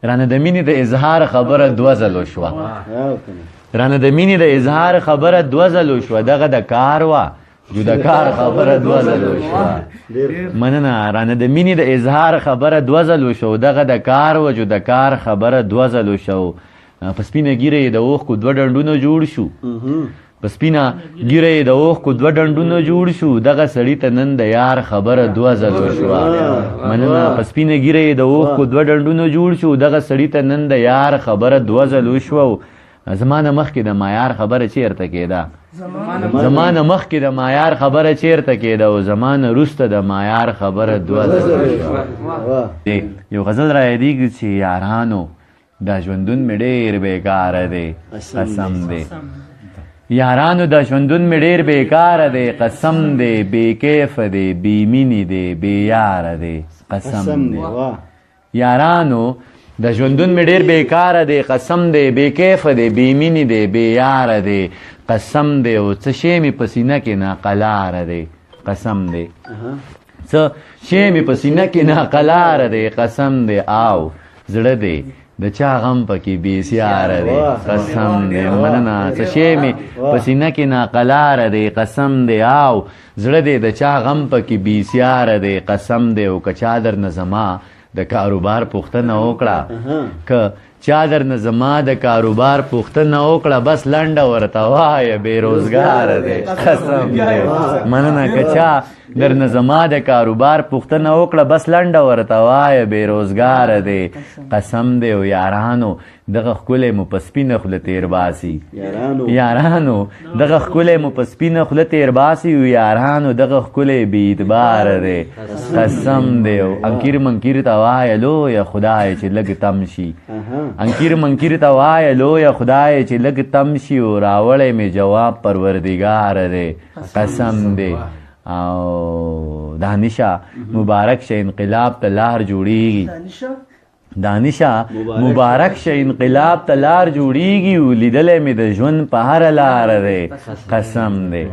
رانه د مینې د اظهار خبره 2 ځلو شوه رانه د مینې د اظهار خبره 2 ځلو شوه دغه د کار وه جودکار خبره 2 ځلو شوه مننه رانه د مینې د اظهار خبره 2 ځلو شو دغه د کار وه جودکار خبره 2 ځلو شو په سپینه ږیره یې د اوښکو 2 ډنډونه جوړ شو په سپینه ږیره یې د اوښکو 2 ډنډونه جوړ شو دغه سړي ته نن د یار خبره 2 ځلو شوه مننه په سپینه ږیره یې د اوښکو 2 ډنډونه جوړ شو دغه سړي ته نن د یار خبره 2 ځلو شوه زمانه مخکې د معیار خبره چیرته کېده زمانه مخکې د معیار خبره چیرته کېده او زمانه وروسته د معیار خبره 2 ځلو شوه یو غزل را یادېږي چې یارانو دا ژوندون مې ډېر بېکاره دی قسم دی یارانو دا ژوندون مې ډېر بېکاره دی قسم دی بې کیفه دی بې مینې دی بې یاره دی قسم دی یارانو د ژوندون مې ډېر بېکاره دی قسم دی بې کیفه دی بې مینې دی بې یاره دی قسم دی او څه شی مې په سینه کې ناقلاره دی قسم دی څه شی مې په سینه کې ناقلاره دی قسم دی او زړه دی د چا غم پکې بېسیاره دی قسم دی مننه څه شی مې په سینه کې ناقلاره دی قسم دی او زړه دی د چا غم پکې بېسیاره دی قسم دی او که چا درنه زما د کاروبار پوښتنه وکړه که چا درنه زما د کاروبار پوښتنه وکړه بس لنډه ورته وایه بېروزګاره دی قسم دی مننه که چا درنه زما د کاروبار پوښتنه وکړه بس لنډه ورته وایه بېروزګاره دی قسم دی او یارانو دغه ښکلی مو په سپینه خوله تېر باسي یارانو دغه ښکلی مو په سپینه خوله تېر باسي او یارانو دغه ښکلی بې اعتباره دی قسم دی او انکیر منکیر ته وایه لویه خدای چې لږ تم شي انکیر منکیر ته وایه لویه خدای چې لږ تم شي او راوړی مې جواب پروردګاره دی قسم دی او دانشه مبارک شه انقلاب ته لار جوړیږي دانشه مبارک شه انقلاب ته لار جوړیږي او لیدلی مې د ژوند په هره لاره دی قسم دی